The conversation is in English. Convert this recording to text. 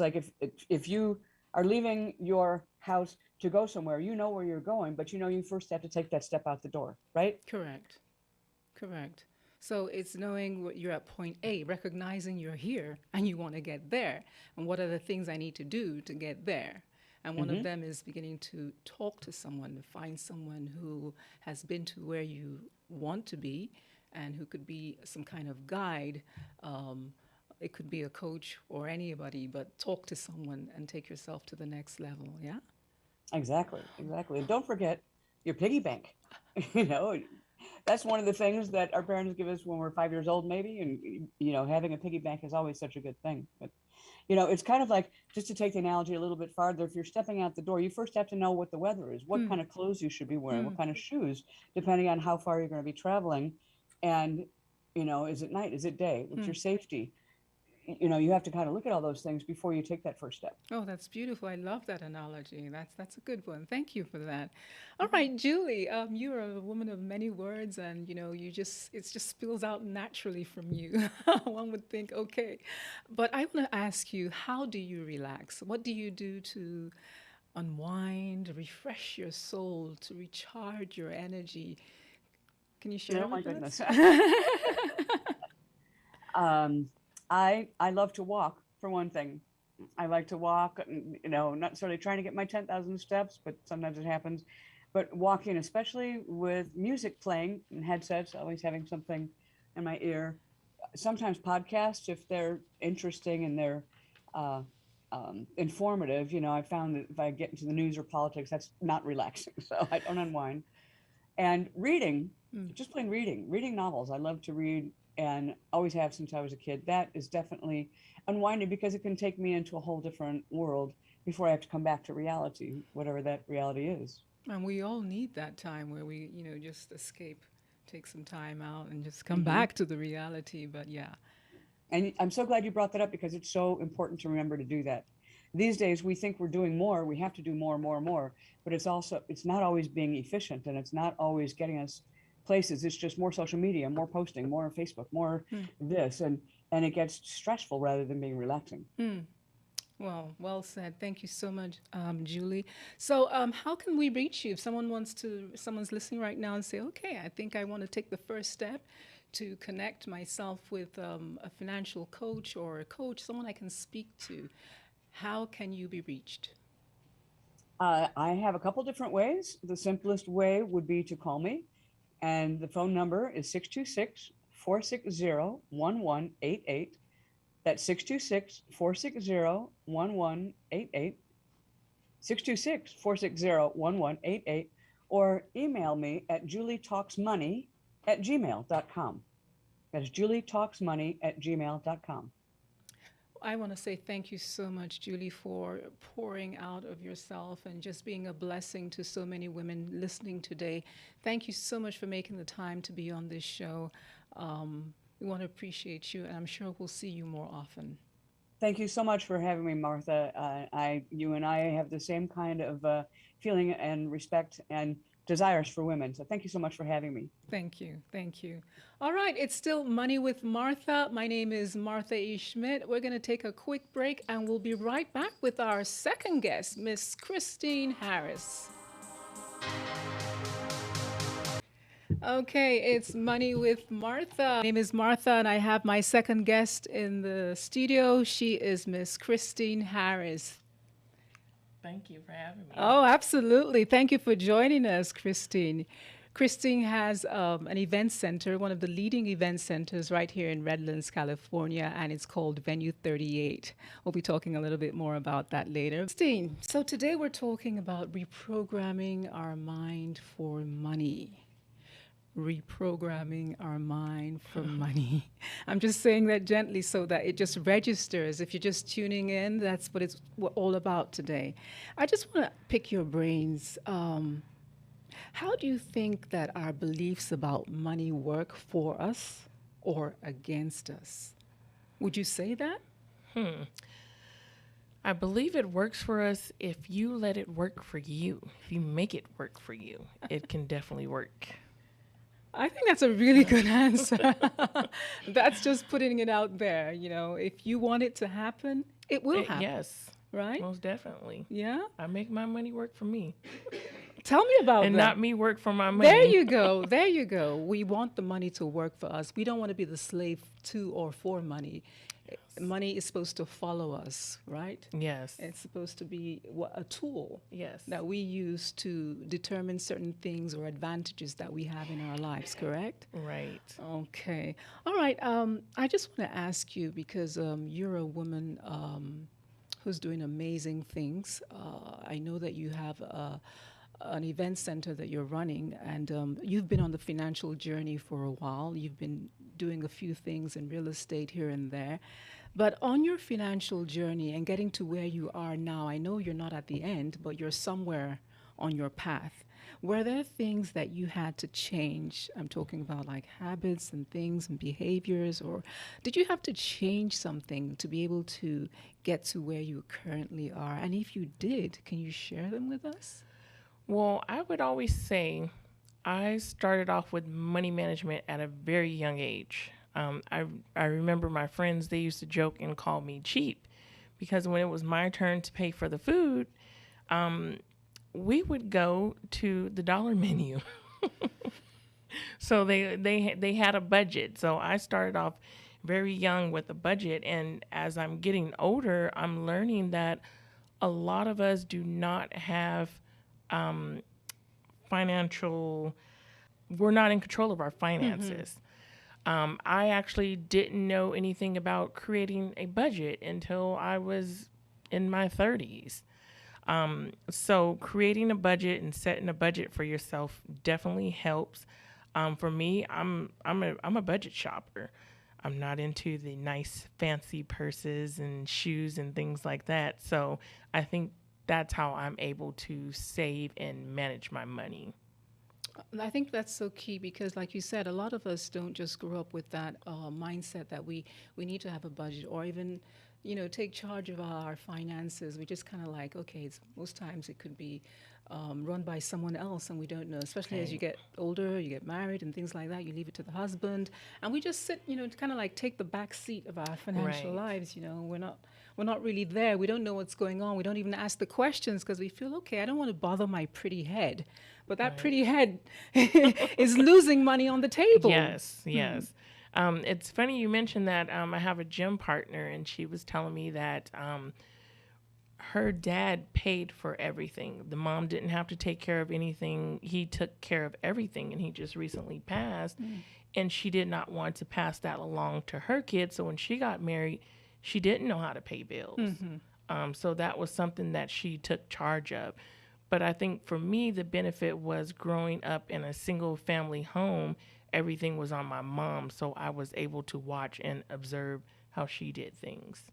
like if you are leaving your house to go somewhere, you know where you're going, but you know you first have to take that step out the door, right? Correct. Correct. So it's knowing what you're at point A, recognizing you're here and you want to get there. And what are the things I need to do to get there? And one of Hmm. them is beginning to talk to someone, to find someone who has been to where you want to be and who could be some kind of guide. Um, it could be a coach or anybody, but talk to someone and take yourself to the next level. Yeah? Exactly, exactly. And don't forget your piggy bank. You know, that's one of the things that our parents give us when we're 5 years old, maybe. And, you know, having a piggy bank is always such a good thing. But, you know, it's kind of like, just to take the analogy a little bit farther, if you're stepping out the door, you first have to know what the weather is, what kind of clothes you should be wearing, what kind of shoes, depending on how far you're going to be traveling. And, you know, is it night? Is it day? What's your safety? You know, you have to kind of look at all those things before you take that first step. Oh, that's beautiful. I love that analogy. That's a good one. Thank you for that. All right, Julie, you are a woman of many words, and you know, you just it just spills out naturally from you. One would think, okay, but I want to ask you, how do you relax? What do you do to unwind, refresh your soul, to recharge your energy? Can you share Oh my with us? goodness. Um, I love to walk for one thing. I like to walk, you know, not necessarily trying to get my 10,000 steps, but sometimes it happens. But walking, especially with music playing and headsets, always having something in my ear. Sometimes podcasts, if they're interesting and they're uh, informative. You know, I found that if I get into the news or politics, that's not relaxing. So I don't unwind. And reading, just plain reading, reading novels. I love to read and always have since I was a kid. That is definitely unwinding because it can take me into a whole different world before I have to come back to reality, whatever that reality is. And we all need that time where we, you know, just escape, take some time out, and just come Hmm. back to the reality. But yeah. And I'm so glad you brought that up because it's so important to remember to do that. These days, we think we're doing more, we have to do more, more, more, but it's not always being efficient and it's not always getting us places. It's just more social media, more posting, more Facebook, more this, and it gets stressful rather than being relaxing. Well, well said. Thank you so much, Julie. So, how can we reach you if someone's listening right now and say, okay, I think I want to take the first step to connect myself with a financial coach or a coach, someone I can speak to. How can you be reached? I have a couple different ways. The simplest way would be to call me, and the phone number is 626-460-1188. That's 626-460-1188, 626-460-1188, or email me at julietalksmoney@gmail.com. That's julietalksmoney@gmail.com. I want to say thank you so much, Julie, for pouring out of yourself and just being a blessing to so many women listening today. Thank you so much for making the time to be on this show. We want to appreciate you, and I'm sure we'll see you more often. Thank you so much for having me, Martha. You and I have the same kind of feeling and respect and desires for women. So thank you so much for having me. Thank you. Thank you. All right. It's still Money with Martha. My name is Martha E. Schmidt. We're going to take a quick break and we'll be right back with our second guest, Miss Christine Harris. Okay, it's Money with Martha. My name is Martha, and I have my second guest in the studio. She is Miss Christine Harris. Thank you for having me. Oh, absolutely. Thank you for joining us, Christine. Christine has an event center, one of the leading event centers right here in Redlands, California, and it's called Venue 38. We'll be talking a little bit more about that later. Christine, so today we're talking about reprogramming our mind for money. Reprogramming our mind for money. I'm just saying that gently so that it just registers. If you're just tuning in, that's what it's all about today. I just want to pick your brains. How do you think that our beliefs about money work for us or against us? Would you say that? I believe it works for us if you let it work for you. If you make it work for you, it can definitely work. I think that's a really good answer. That's just putting it out there. You know, if you want it to happen, It will happen, Yes, right? most definitely. Yeah. I make my money work for me Tell me about and that. not me work for my There money. you go. There you go. We want the money to work for us. We don't want to be the slave to or for money. Money is supposed to follow us, right? Yes. It's supposed to be a tool Yes. that we use to determine certain things or advantages that we have in our lives, correct? Right. Okay. All right. I just want to ask you because you're a woman who's doing amazing things. I know that you have an event center that you're running, and you've been on the financial journey for a while. You've been doing a few things in real estate here and there. But on your financial journey and getting to where you are now, I know you're not at the end, but you're somewhere on your path. Were there things that you had to change? I'm talking about like habits and things and behaviors, or did you have to change something to be able to get to where you currently are? And if you did, can you share them with us? Well, I would always say I started off with money management at a very young age. I remember my friends, they used to joke and call me cheap because when it was my turn to pay for the food, we would go to the dollar menu. So they had a budget. So I started off very young with a budget, and as I'm getting older, I'm learning that a lot of us do not have financial. We're not in control of our finances. I actually didn't know anything about creating a budget until I was in my 30s. So creating a budget and setting a budget for yourself definitely helps. For me, I'm a budget shopper. I'm not into the nice fancy purses and shoes and things like that. So I think that's how I'm able to save and manage my money. I think that's so key because, like you said, a lot of us don't just grow up with that mindset that we need to have a budget or even, take charge of our finances. We just kind of like, okay, most times it could be run by someone else, and we don't know. Especially as you Right. get older, you get married, and things like that. You leave it to the husband, and we just sit, to kind of like take the back seat of our financial Right. lives. We're not really there. We don't know what's going on. We don't even ask the questions because we feel, okay, I don't want to bother my pretty head. But that Right. pretty head is losing money on the table. Yes, yes. It's funny you mentioned that. I have a gym partner, and she was telling me that her dad paid for everything. The mom didn't have to take care of anything. He took care of everything, and he just recently passed. And she did not want to pass that along to her kids. So when she got married, she didn't know how to pay bills. So that was something that she took charge of. But I think for me, the benefit was growing up in a single family home. Everything was on my mom. So I was able to watch and observe how she did things.